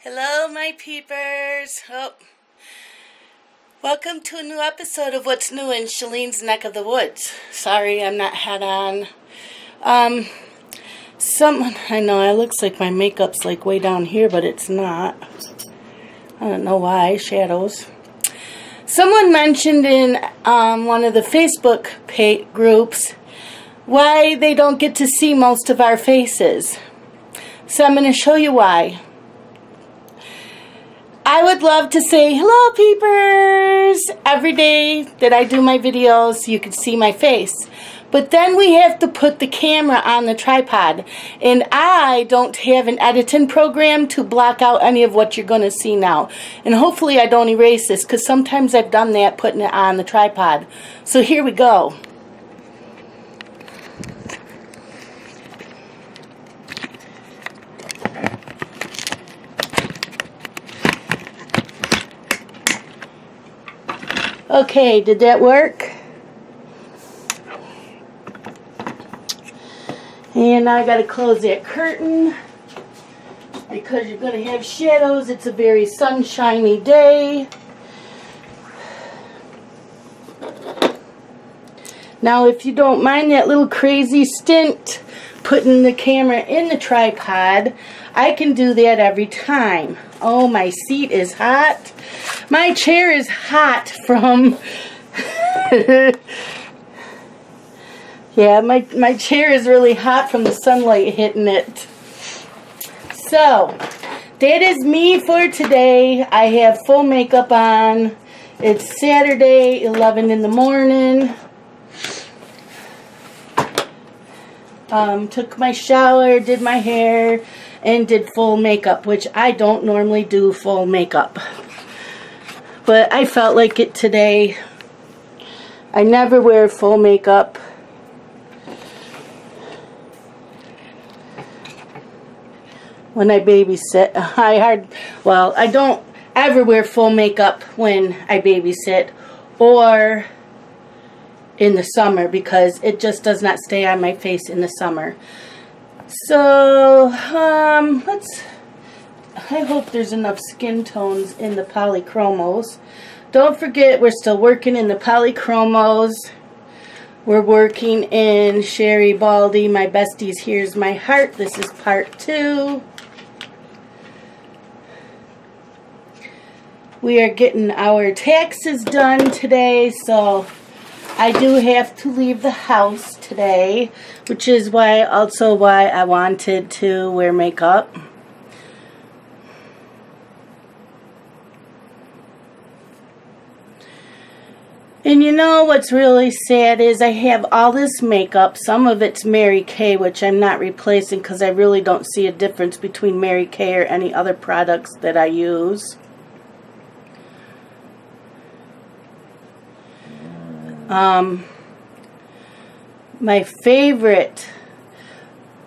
Hello, my peepers. Welcome to a new episode of What's New in Shalene's Neck of the Woods. Sorry, I'm not hat on. I know it looks like my makeup's like way down here, but it's not. I don't know why. Shadows. Someone mentioned in one of the Facebook groups why they don't get to see most of our faces. So I'm going to show you why. I would love to say, hello peepers! Every day that I do my videos, you can see my face. But then we have to put the camera on the tripod. And I don't have an editing program to block out any of what you're going to see now. And hopefully I don't erase this, because sometimes I've done that putting it on the tripod. So here we go. Okay, did that work? And now I got to close that curtain because you're going to have shadows. It's a very sunshiny day. Now, if you don't mind that little crazy stint putting the camera in the tripod, I can do that every time. Oh, my seat is hot. My chair is hot from... Yeah, my chair is really hot from the sunlight hitting it. So, that is me for today. I have full makeup on. It's Saturday, 11 in the morning. Took my shower, did my hair, and did full makeup, which I don't normally do full makeup. But I felt like it today. I never wear full makeup. When I babysit, I don't ever wear full makeup when I babysit or in the summer, because it just does not stay on my face in the summer. So, I hope there's enough skin tones in the Polychromos. Don't forget, we're still working in the Polychromos. We're working in Sherry Baldy, My Bestie's Here's My Heart. This is part 2. We are getting our taxes done today, so I do have to leave the house today, which is why I wanted to wear makeup. And you know what's really sad is I have all this makeup. Some of it's Mary Kay, which I'm not replacing because I really don't see a difference between Mary Kay or any other products that I use. My favorite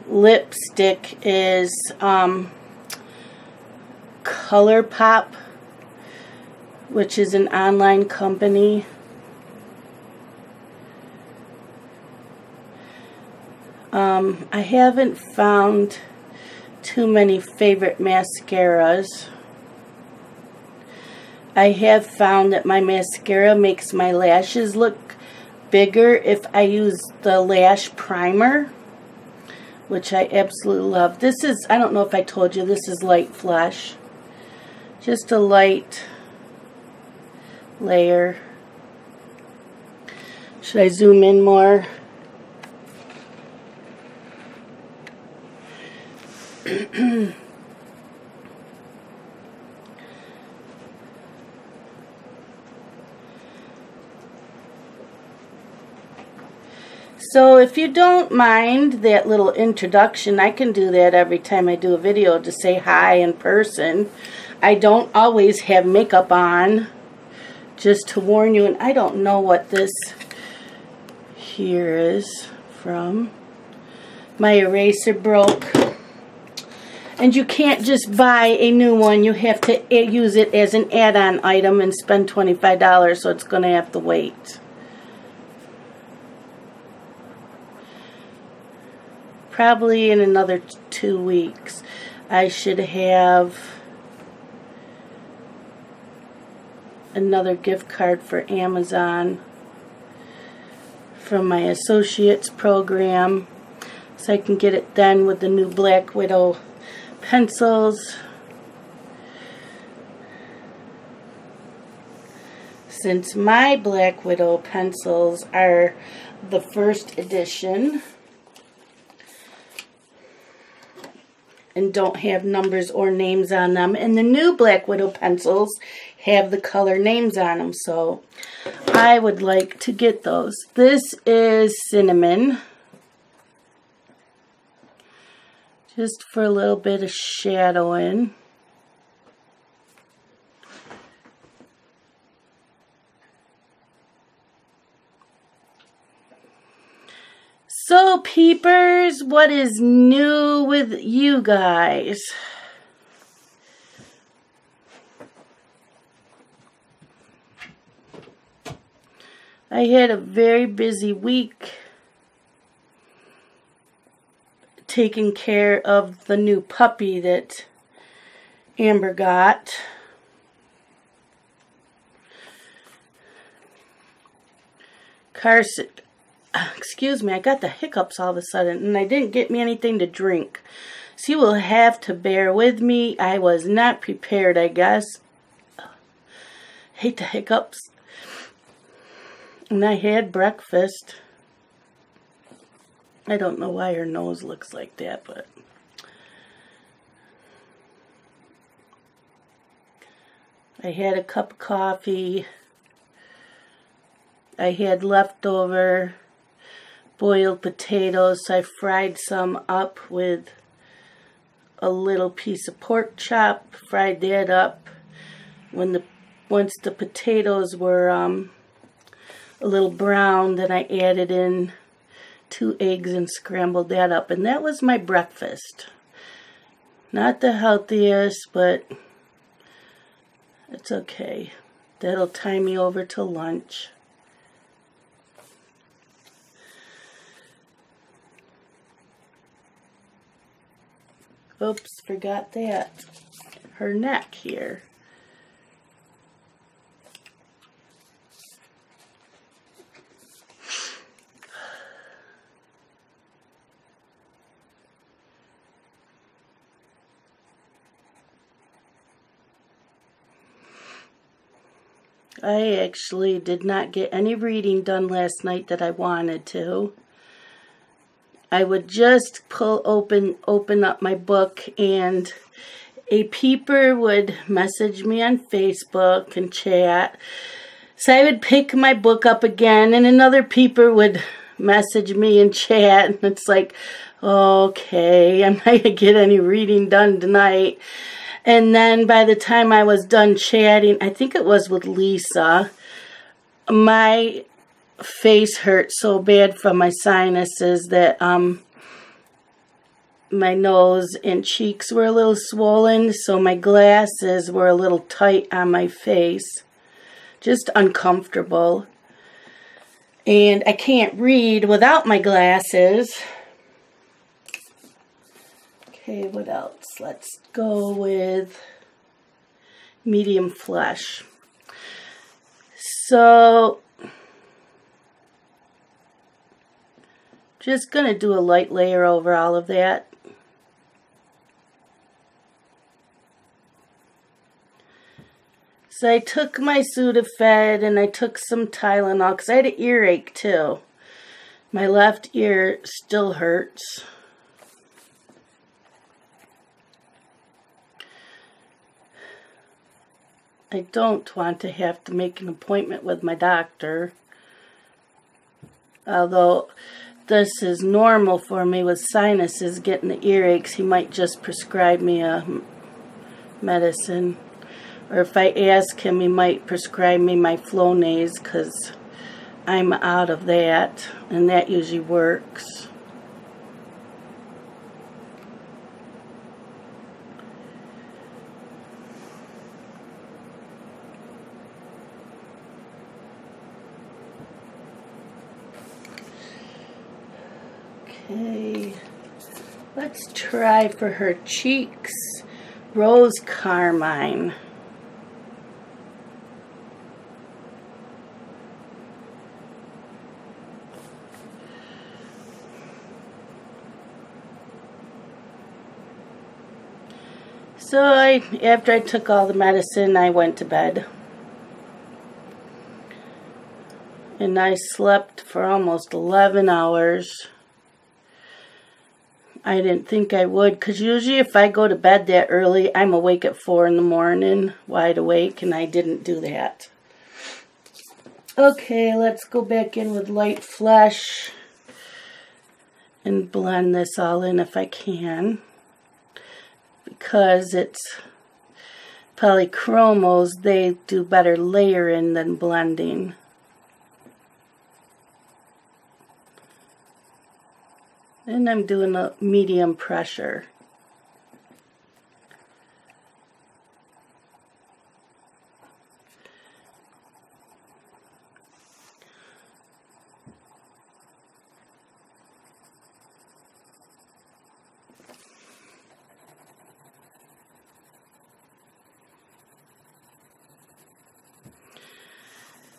lipstick is ColourPop, which is an online company. I haven't found too many favorite mascaras. I have found that my mascara makes my lashes look bigger if I use the lash primer, which I absolutely love. This is, I don't know if I told you, this is Light Flush. Just a light layer. Should I zoom in more? So if you don't mind that little introduction, I can do that every time I do a video to say hi in person. I don't always have makeup on, just to warn you. And I don't know what this here is from. My eraser broke. And you can't just buy a new one. You have to use it as an add-on item and spend $25, so it's going to have to wait. Probably in another 2 weeks, I should have another gift card for Amazon from my associate's program, so I can get it done with the new Black Widow pencils. Since my Black Widow pencils are the first edition and don't have numbers or names on them, and the new Black Widow pencils have the color names on them, so I would like to get those. This is cinnamon, just for a little bit of shadowing. So, peepers, what is new with you guys? I had a very busy week taking care of the new puppy that Amber got. Carson, excuse me, I got the hiccups all of a sudden, and I didn't get me anything to drink. So you will have to bear with me. I was not prepared, I guess. Hate the hiccups. And I had breakfast. I don't know why her nose looks like that, but I had a cup of coffee. I had leftover boiled potatoes, so I fried some up with a little piece of pork chop, fried that up. Once the potatoes were a little brown, then I added in 2 eggs and scrambled that up, and that was my breakfast. Not the healthiest, but it's okay. That'll tie me over to lunch. Oops, forgot that. Her neck here. I actually did not get any reading done last night that I wanted to. I would just open up my book, and a peeper would message me on Facebook and chat. So I would pick my book up again, and another peeper would message me and chat. And it's like, okay, I'm not going to get any reading done tonight. And then by the time I was done chatting, I think it was with Lisa, my face hurt so bad from my sinuses that my nose and cheeks were a little swollen, so my glasses were a little tight on my face. Just uncomfortable. And I can't read without my glasses. Okay, what else? Let's go with medium flesh. So just going to do a light layer over all of that. So I took my Sudafed and I took some Tylenol because I had an earache too. My left ear still hurts. I don't want to have to make an appointment with my doctor. Although this is normal for me with sinuses, getting the earaches, he might just prescribe me a medicine. Or if I ask him, he might prescribe me my Flonase because I'm out of that, and that usually works. Okay, let's try for her cheeks, Rose Carmine. So after I took all the medicine, I went to bed. And I slept for almost 11 hours. I didn't think I would, because usually if I go to bed that early, I'm awake at 4 in the morning, wide awake, and I didn't do that. Okay, let's go back in with Light Flesh and blend this all in if I can, because it's Polychromos, they do better layering than blending. And I'm doing a medium pressure.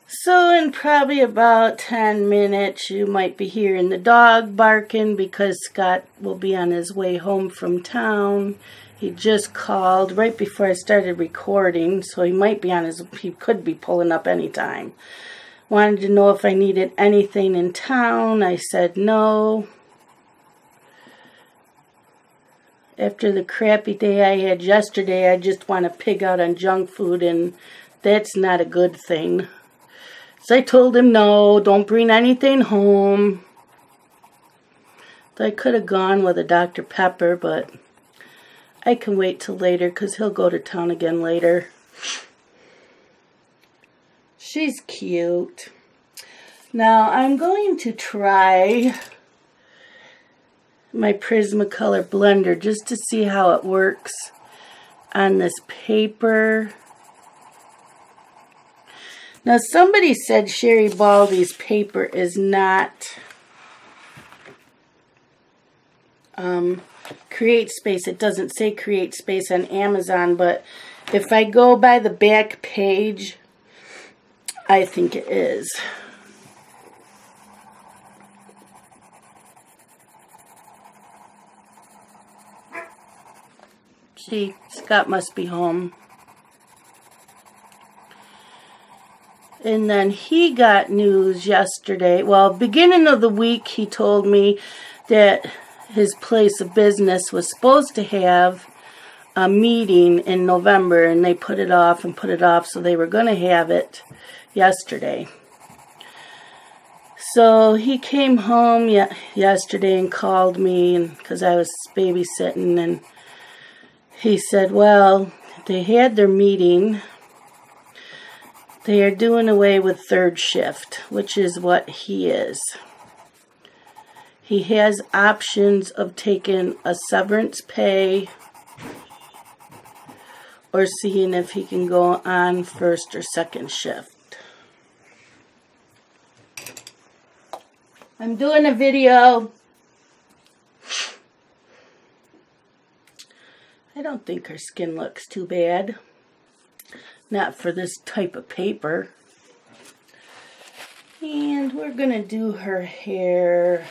So in probably about 10 minutes, you might be hearing the dog barking because Scott will be on his way home from town. He just called right before I started recording, so he might be on he could be pulling up anytime. Wanted to know if I needed anything in town. I said no. After the crappy day I had yesterday, I just want to pig out on junk food, and that's not a good thing. So I told him no, don't bring anything home. So I could have gone with a Dr. Pepper, but I can wait till later because he'll go to town again later. She's cute. Now I'm going to try my Prismacolor blender just to see how it works on this paper. Now somebody said Sherry Baldy's paper is not Create Space. It doesn't say Create Space on Amazon, but if I go by the back page, I think it is. See, Scott must be home. And then he got news yesterday. Well, beginning of the week, he told me that his place of business was supposed to have a meeting in November, and they put it off and put it off, so they were going to have it yesterday. So he came home yesterday and called me because I was babysitting, and he said, well, they had their meeting. They are doing away with third shift, which is what he is. He has options of taking a severance pay or seeing if he can go on first or second shift. I'm doing a video. I don't think her skin looks too bad. Not for this type of paper. And we're going to do her hair.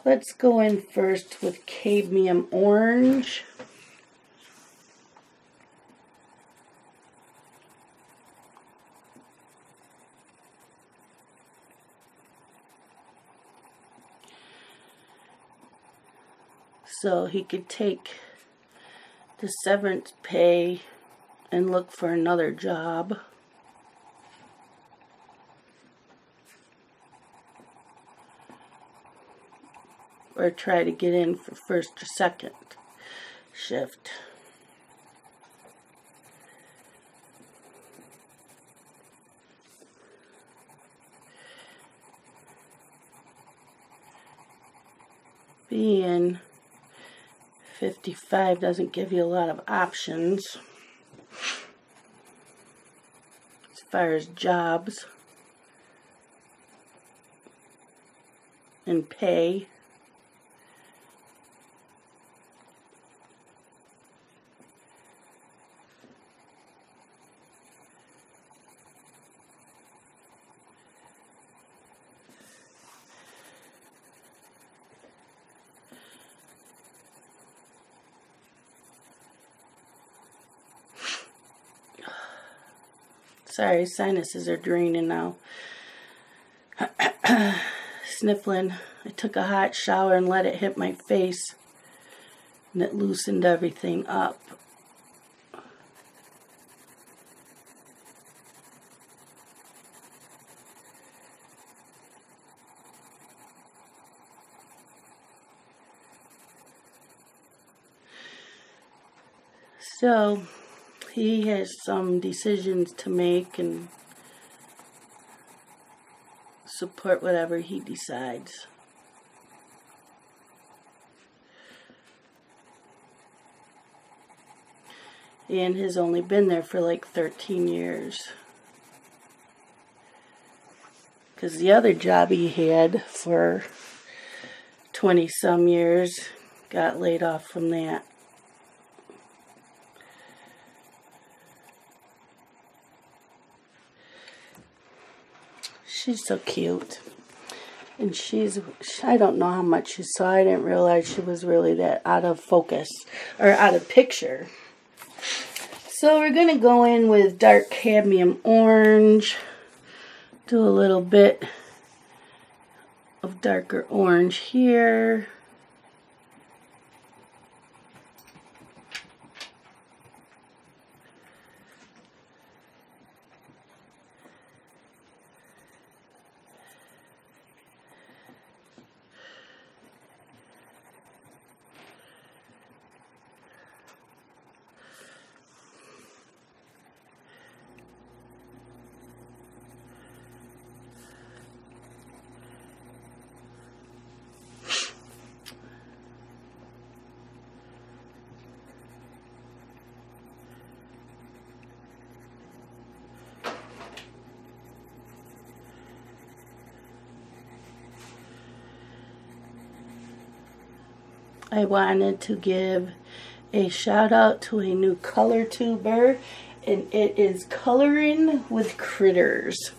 Let's go in first with cadmium orange. So he could take the severance pay and look for another job. Or try to get in for first or second shift. Being 55 doesn't give you a lot of options as far as jobs and pay. Sorry, sinuses are draining now. Sniffling. I took a hot shower and let it hit my face, and it loosened everything up. So, he has some decisions to make and support whatever he decides. And has only been there for like 13 years. Because the other job he had for 20 some years got laid off from that. She's so cute. And I don't know how much she saw. I didn't realize she was really that out of focus, or out of picture. So we're going to go in with dark cadmium orange. Do a little bit of darker orange here. I wanted to give a shout out to a new color tuber, and it is Coloring with Critters.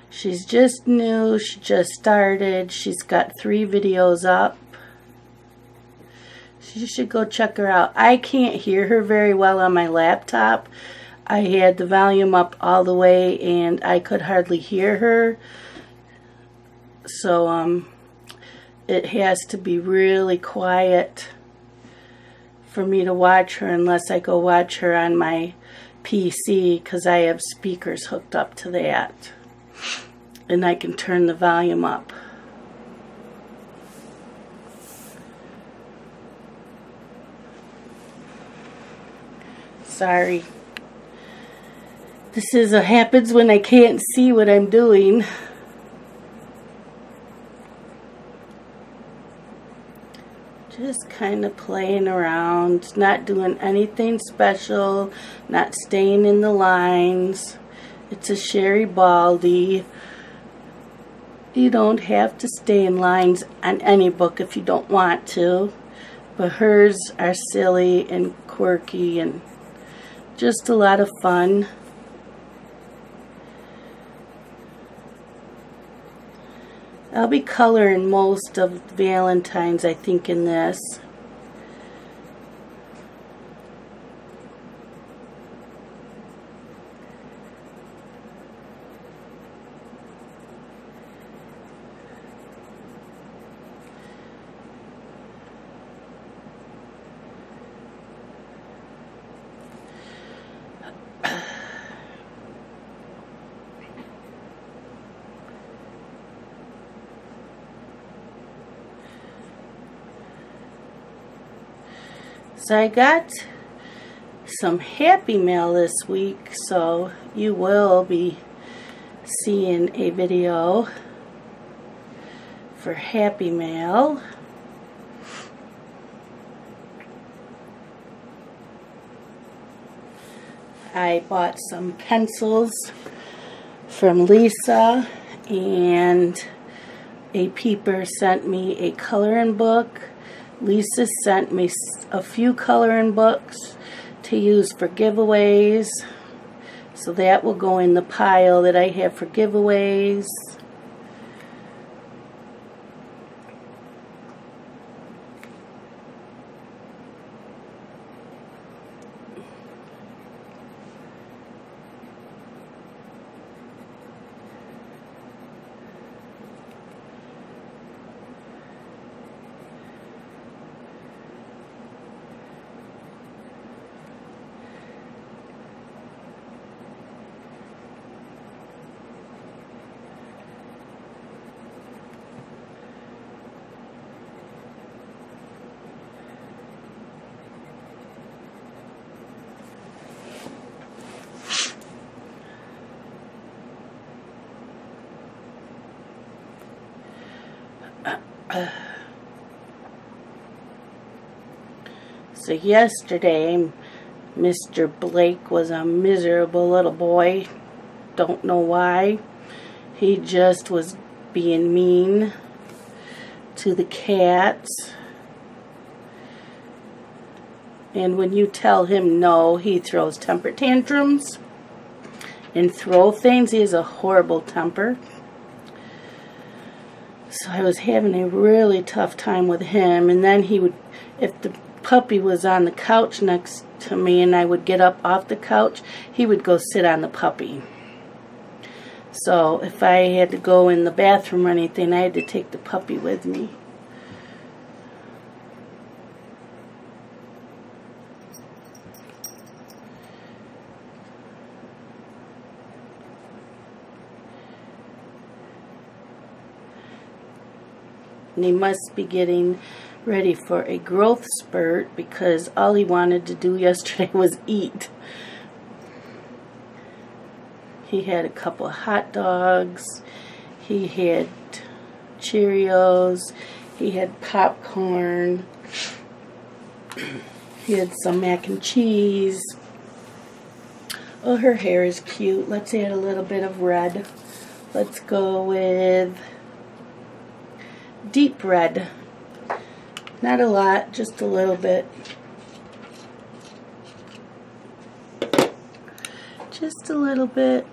She's just new, she just started, she's got 3 videos up. So you should go check her out. I can't hear her very well on my laptop. I had the volume up all the way and I could hardly hear her. So, it has to be really quiet for me to watch her unless I go watch her on my PC, because I have speakers hooked up to that. And I can turn the volume up. Sorry. This happens when I can't see what I'm doing. Just kind of playing around, not doing anything special, not staying in the lines. It's a Sherry Baldy. You don't have to stay in lines on any book if you don't want to, but hers are silly and quirky and just a lot of fun. I'll be coloring most of Valentine's, I think, in this. So I got some Happy Mail this week, so you will be seeing a video for Happy Mail. I bought some pencils from Lisa, and a peeper sent me a coloring book. Lisa sent me a few coloring books to use for giveaways, so that will go in the pile that I have for giveaways. So yesterday, Mr. Blake was a miserable little boy. Don't know why. He just was being mean to the cats. And when you tell him no, he throws temper tantrums and throw things. He has a horrible temper. So I was having a really tough time with him. And then he would, if the puppy was on the couch next to me and I would get up off the couch, he would go sit on the puppy. So if I had to go in the bathroom or anything, I had to take the puppy with me. And he must be getting ready for a growth spurt because all he wanted to do yesterday was eat. He had a couple of hot dogs, he had Cheerios, he had popcorn, he had some mac and cheese. Oh, her hair is cute. Let's add a little bit of red. Let's go with deep red. Not a lot, just a little bit. Just a little bit.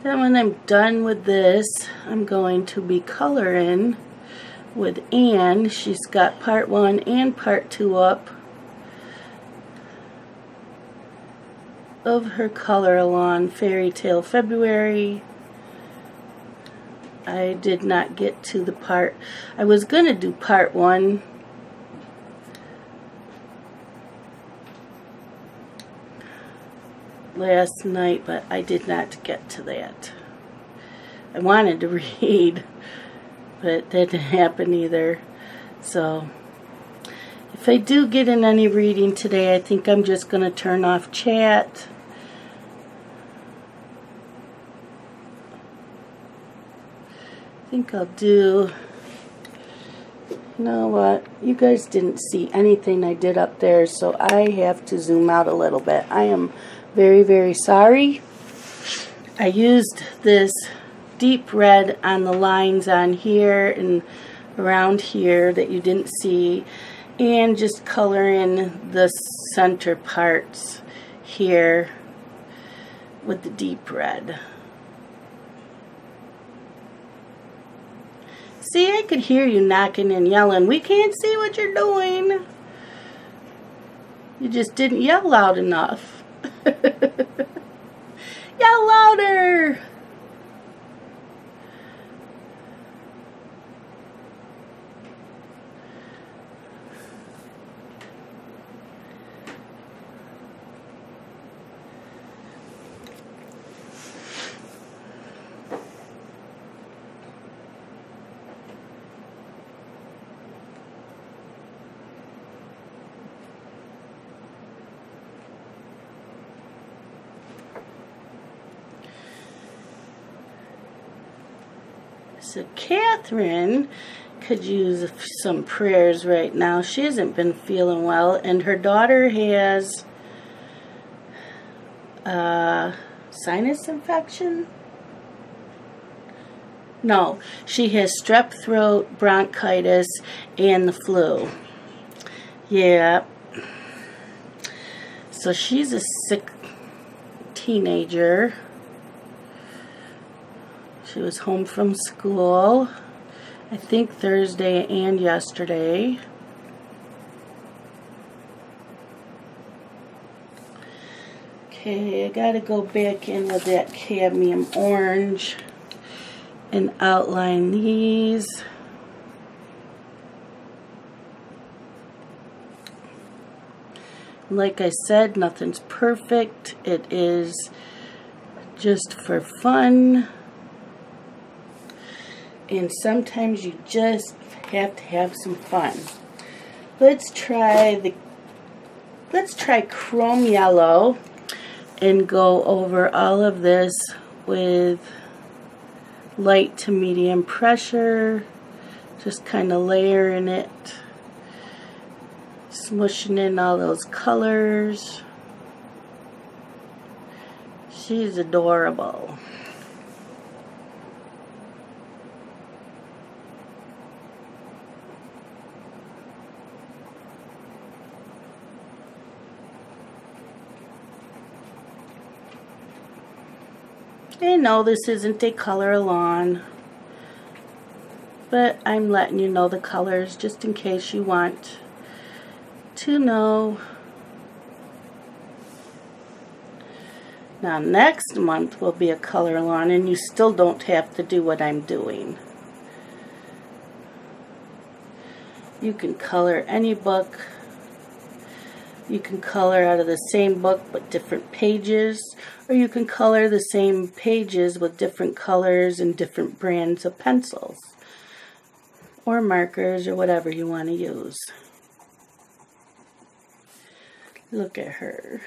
Then when I'm done with this, I'm going to be coloring with Anne. She's got part 1 and part 2 up of her color along Fairy Tale February. I did not get to the part. I was going to do part 1. Last night, but I did not get to that. I wanted to read, but that didn't happen either. So if I do get in any reading today, I think I'm just going to turn off chat. I think I'll do, you know what, you guys didn't see anything I did up there, so I have to zoom out a little bit. I am very, very sorry. I used this deep red on the lines on here and around here that you didn't see, and just color in the center parts here with the deep red. See, I could hear you knocking and yelling. We can't see what you're doing. You just didn't yell loud enough. Yell louder! So Catherine could use some prayers right now. She hasn't been feeling well, and her daughter has sinus infection. No, she has strep throat, bronchitis, and the flu. Yeah. So she's a sick teenager. She was home from school, I think Thursday and yesterday. Okay, I gotta go back in with that cadmium orange and outline these. Like I said, nothing's perfect. It is just for fun. And sometimes you just have to have some fun. Let's try chrome yellow and go over all of this with light to medium pressure, just kind of layering it, smushing in all those colors. She's adorable. And no, this isn't a color-a-lawn, but I'm letting you know the colors just in case you want to know. Now next month will be a color-a-lawn, and you still don't have to do what I'm doing. You can color any book. You can color out of the same book but different pages, or you can color the same pages with different colors and different brands of pencils or markers or whatever you want to use. Look at her.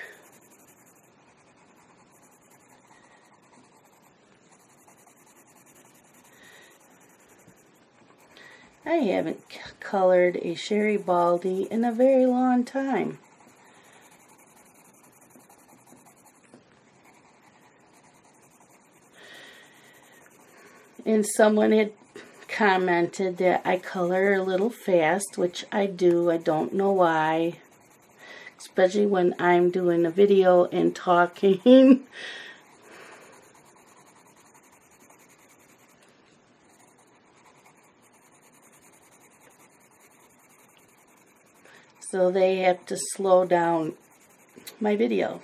I haven't colored a Sherry Baldy in a very long time. And someone had commented that I color a little fast, which I do. I don't know why. Especially when I'm doing a video and talking. So they have to slow down my video.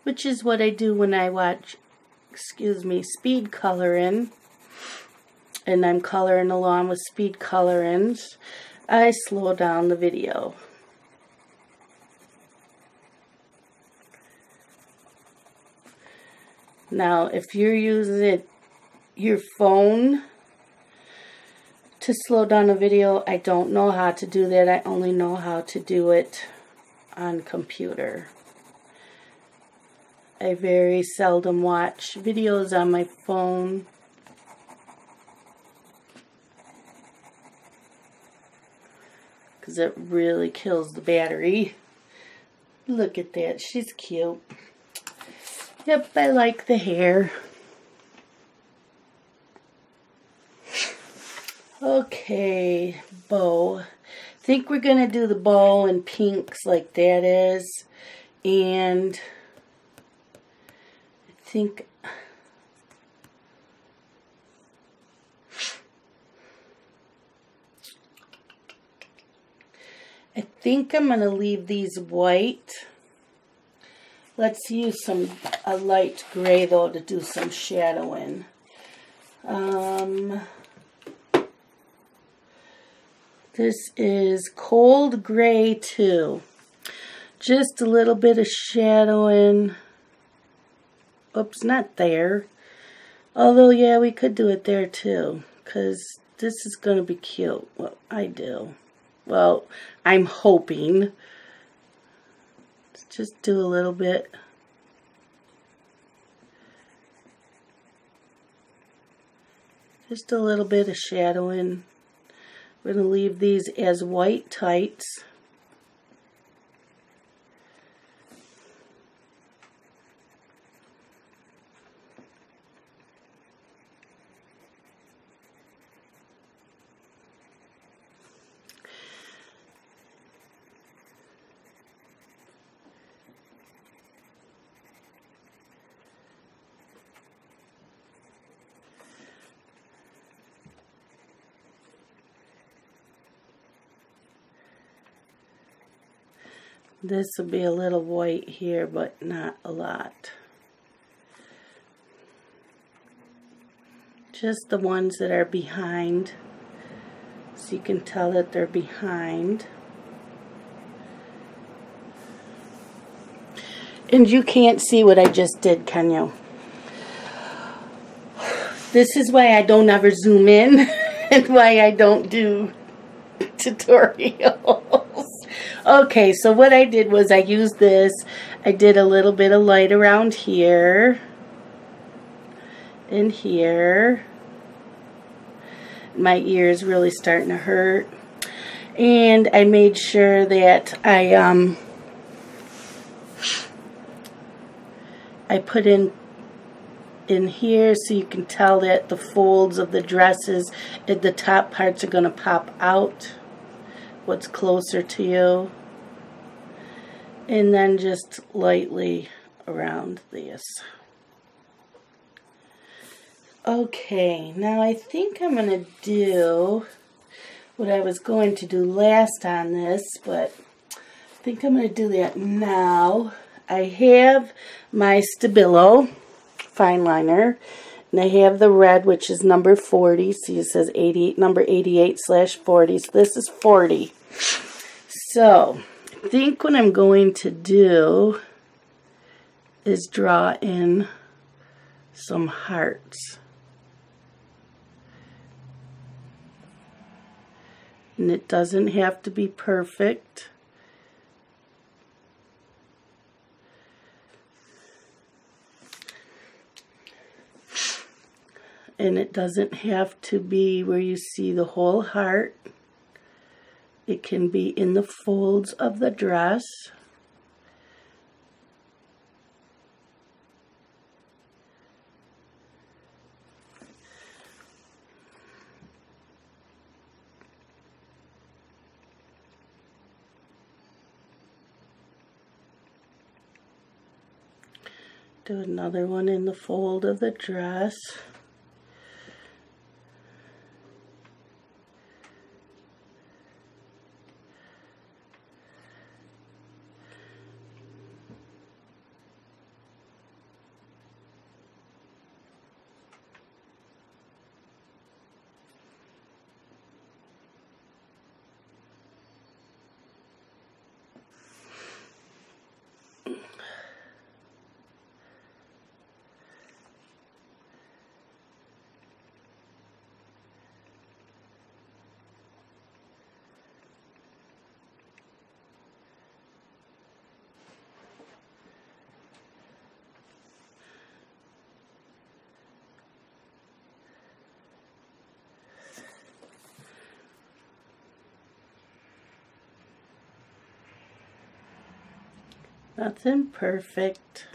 Which is what I do when I watch, speed coloring, and I'm coloring along with speed colorings. I slow down the video. Now, if you're using your phone to slow down a video, I don't know how to do that. I only know how to do it on computer. I very seldom watch videos on my phone. Because it really kills the battery. Look at that. She's cute. Yep, I like the hair. Okay, bow. I think we're going to do the bow in pinks like that is. And I think I'm going to leave these white. Let's use a light gray though to do some shadowing. This is Cold Gray 2. Just a little bit of shadowing. Oops, not there. Although, yeah, we could do it there too. Because this is going to be cute. Well, I do. Well, I'm hoping. Let's just do a little bit. Just a little bit of shadowing. We're going to leave these as white tights. This will be a little white here, but not a lot. Just the ones that are behind, so you can tell that they're behind. And you can't see what I just did, can you? This is why I don't ever zoom in and why I don't do tutorials. Okay, so what I did was I used this. I did a little bit of light around here and here. My ear is really starting to hurt. And I made sure that I put in here so you can tell that the folds of the dresses at the top parts are going to pop out what's closer to you, and then just lightly around this. Okay, now I think I'm going to do what I was going to do last on this, but I think I'm going to do that now. I have my Stabilo fine liner, and I have the red, which is number 40. See, it says 88, number 88/40. So this is 40. So I think what I'm going to do is draw in some hearts. And it doesn't have to be perfect. And it doesn't have to be where you see the whole heart. It can be in the folds of the dress. Do another one in the fold of the dress. Nothing perfect.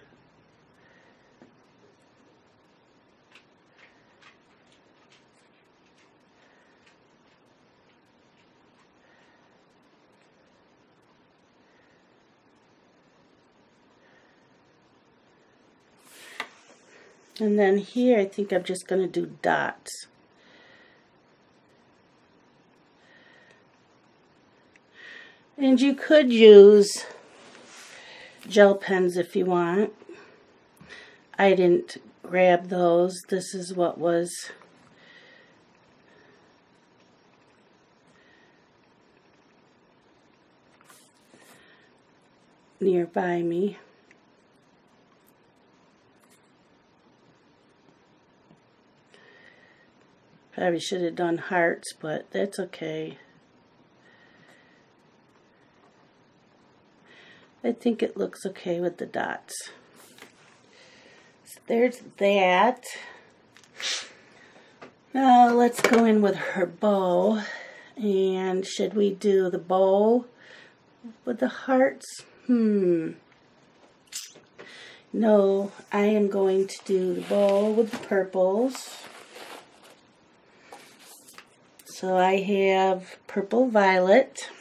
And then here I think I'm just going to do dots. And you could use gel pens if you want. I didn't grab those. This is what was nearby me. Probably should have done hearts, but that's okay. I think it looks okay with the dots. So there's that. Now let's go in with her bow. And should we do the bow with the hearts? No, I am going to do the bow with the purples. So I have purple violet.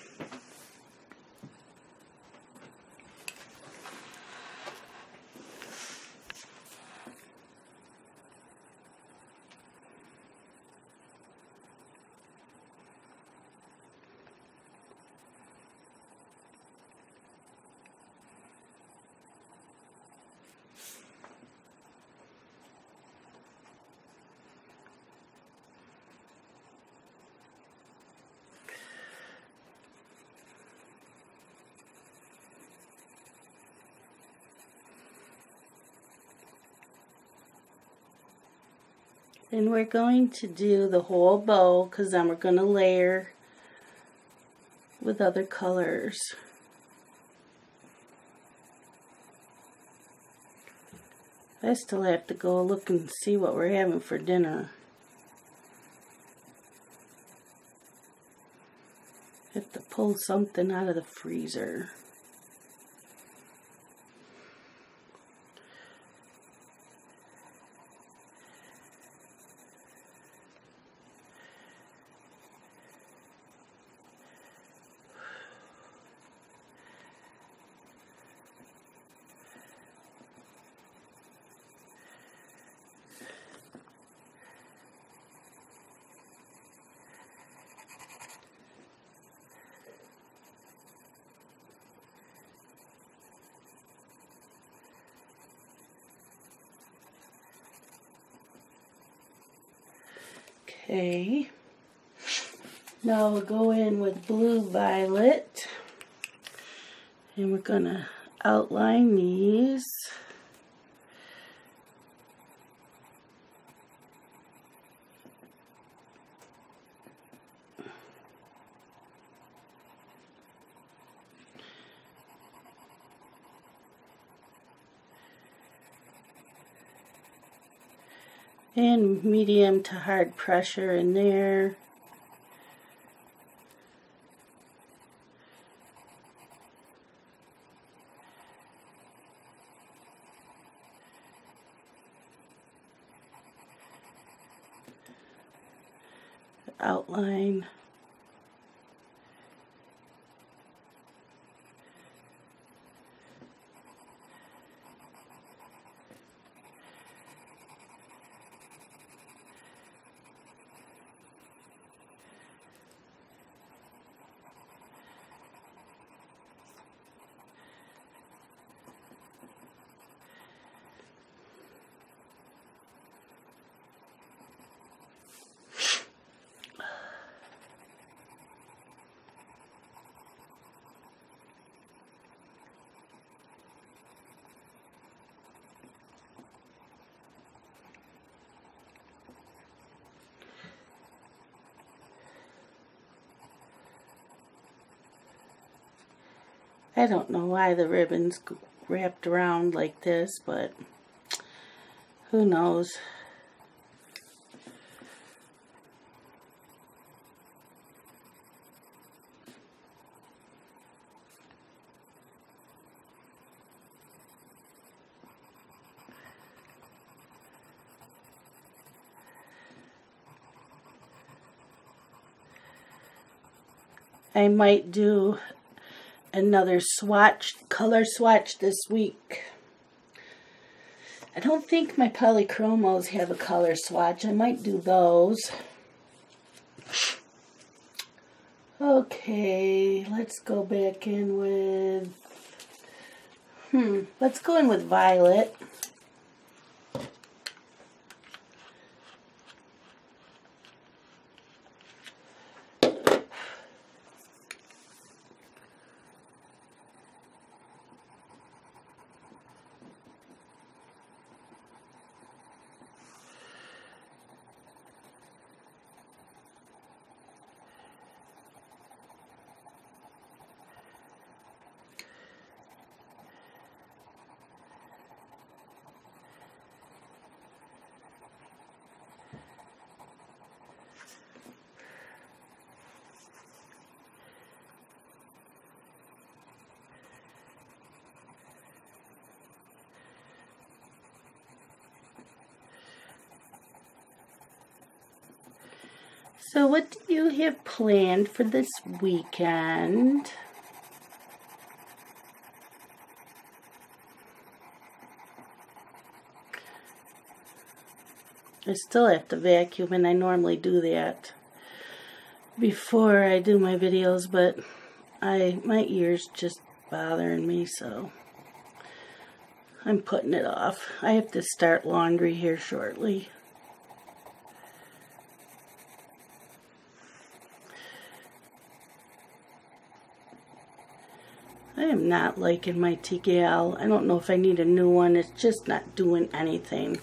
And we're going to do the whole bow because then we're going to layer with other colors. I still have to go look and see what we're having for dinner. Have to pull something out of the freezer. Okay, now we'll go in with blue violet and we're going to outline these. And medium to hard pressure in there. Outline. I don't know why the ribbon's wrapped around like this, but who knows. I might do another color swatch this week. I don't think my Polychromos have a color swatch. I might do those. Okay, let's go back in with, let's go in with violet. So what do you have planned for this weekend? I still have to vacuum, and I normally do that before I do my videos, but my ears just bothering me, so I'm putting it off. I have to start laundry here shortly. I am not liking my Tea Gal. I don't know if I need a new one. It's just not doing anything.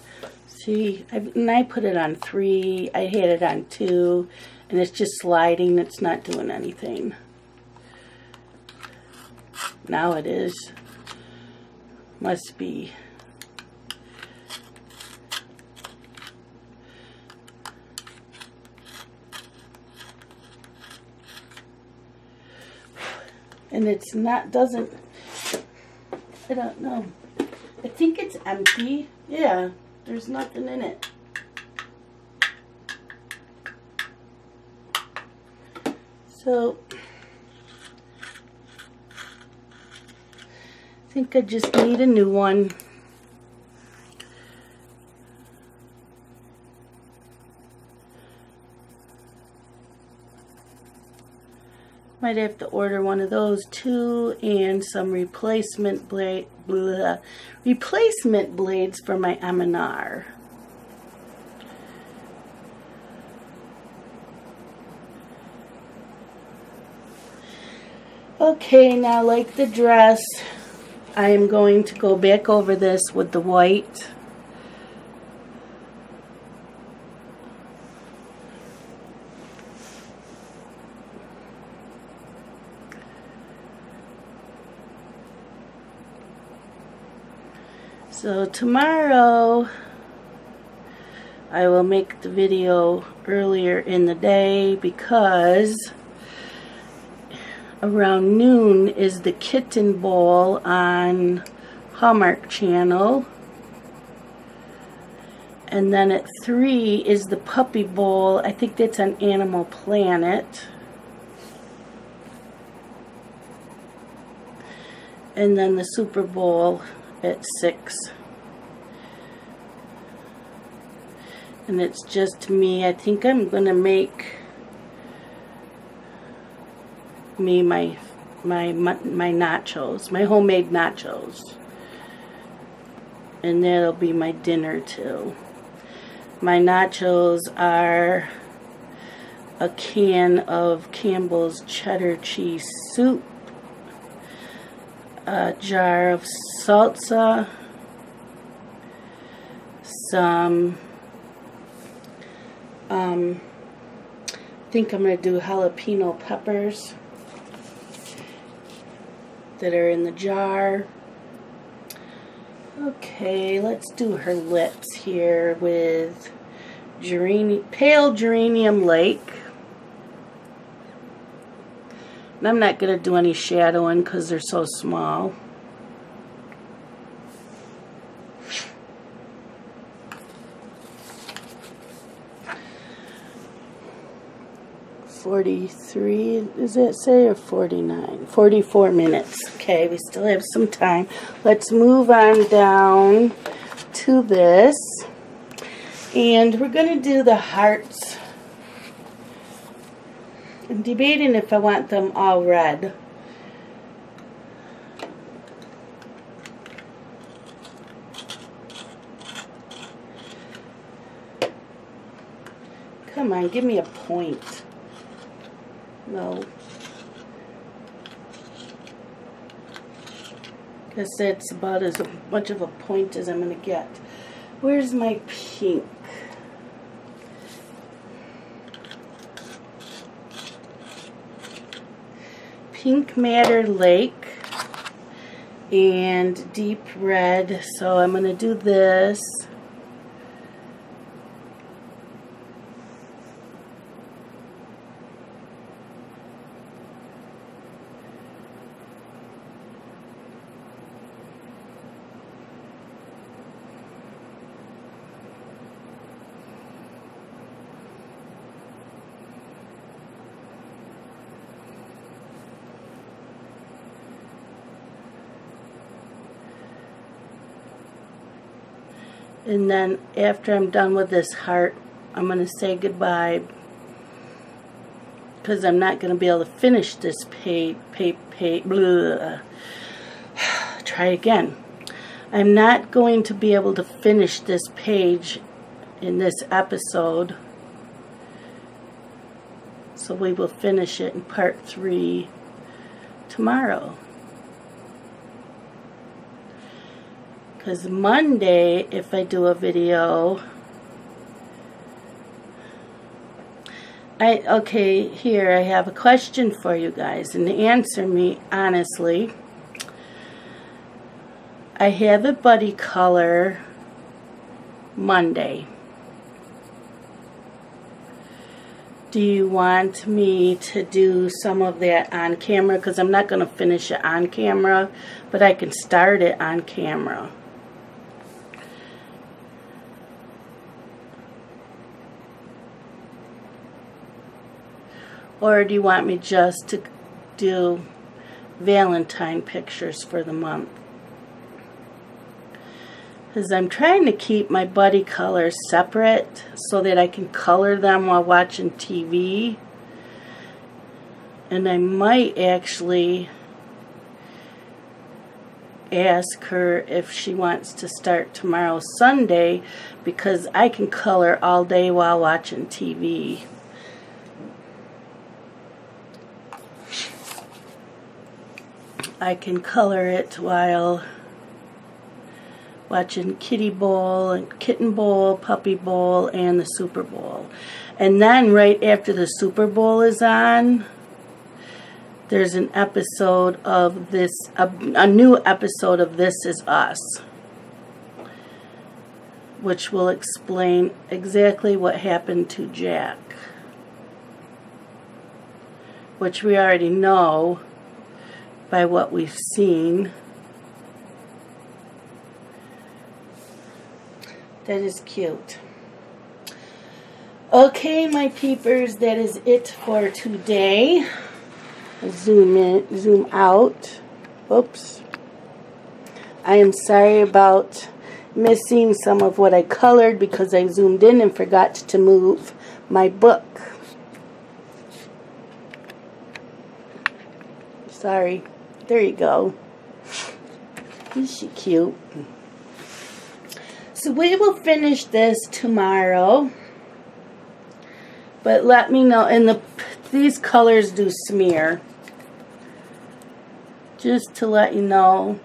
It's See, I put it on 3. I had it on 2, and it's just sliding. It's not doing anything. Now it is. Must be. And it's not, doesn't, I don't know. I think it's empty. Yeah, there's nothing in it. So, I think I just need a new one. Might have to order one of those too, and some replacement replacement blades for my M&R. Okay, now like the dress, I am going to go back over this with the white. So tomorrow I will make the video earlier in the day because around noon is the kitten ball on Hallmark Channel, and then at 3 is the puppy bowl. I think that's on Animal Planet. And then the Super Bowl at 6. And it's just me. I think I'm gonna make me my nachos, my homemade nachos, and that'll be my dinner too. My nachos are a can of Campbell's cheddar cheese soup, a jar of salsa, some I think I'm going to do jalapeno peppers that are in the jar. Okay, let's do her lips here with pale geranium lake. And I'm not going to do any shadowing because they're so small. $43, does that say, or 49? 44 minutes. Okay, we still have some time. Let's move on down to this. And we're going to do the hearts. I'm debating if I want them all red. Come on, give me a point. No. Guess that's about as much of a point as I'm going to get. Where's my pink? Pink Matter Lake and deep red. So I'm going to do this. And then after I'm done with this heart, I'm going to say goodbye because I'm not going to be able to finish this Try again. I'm not going to be able to finish this page in this episode. So we will finish it in part 3 tomorrow. Because Monday, if I do a video, Okay, here I have a question for you guys, and answer me honestly. I have a buddy color Monday. Do you want me to do some of that on camera? Because I'm not going to finish it on camera, but I can start it on camera. Or do you want me just to do Valentine pictures for the month? Because I'm trying to keep my buddy colors separate so that I can color them while watching TV. And I might actually ask her if she wants to start tomorrow Sunday, because I can color all day while watching TV. I can color it while watching Kitty Bowl and Kitten Bowl, Puppy Bowl, and the Super Bowl. And then right after the Super Bowl is on, there's an episode of this, a new episode of This Is Us, which will explain exactly what happened to Jack, which we already know by what we've seen. That is cute. Okay, my peepers, that is it for today. Zoom in, zoom out. Oops. I am sorry about missing some of what I colored because I zoomed in and forgot to move my book. Sorry. There you go. Isn't she cute? So we will finish this tomorrow. But let me know. And these colors do smear. Just to let you know.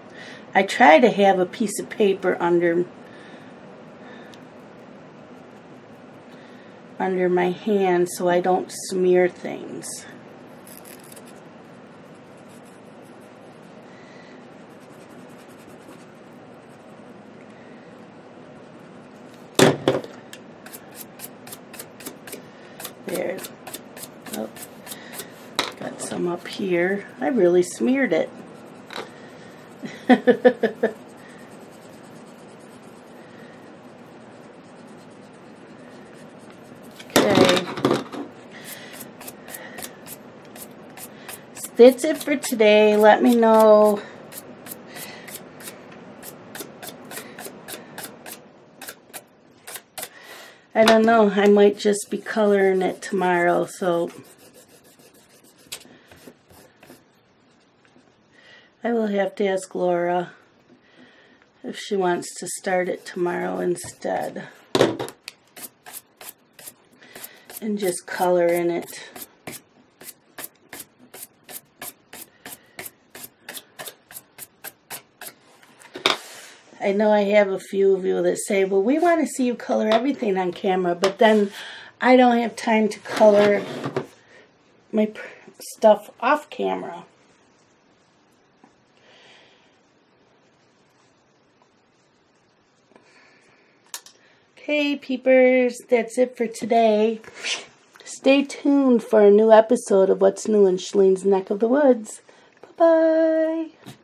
I try to have a piece of paper under my hand so I don't smear things. There. Oh, got some up here. I really smeared it. Okay. So that's it for today. Let me know I don't know, I might just be coloring it tomorrow, so I will have to ask Laura if she wants to start it tomorrow instead and just color in it. I know I have a few of you that say, well, we want to see you color everything on camera, but then I don't have time to color my stuff off camera. Okay, peepers, that's it for today. Stay tuned for a new episode of What's New in Shalene's Neck of the Woods. Bye-bye.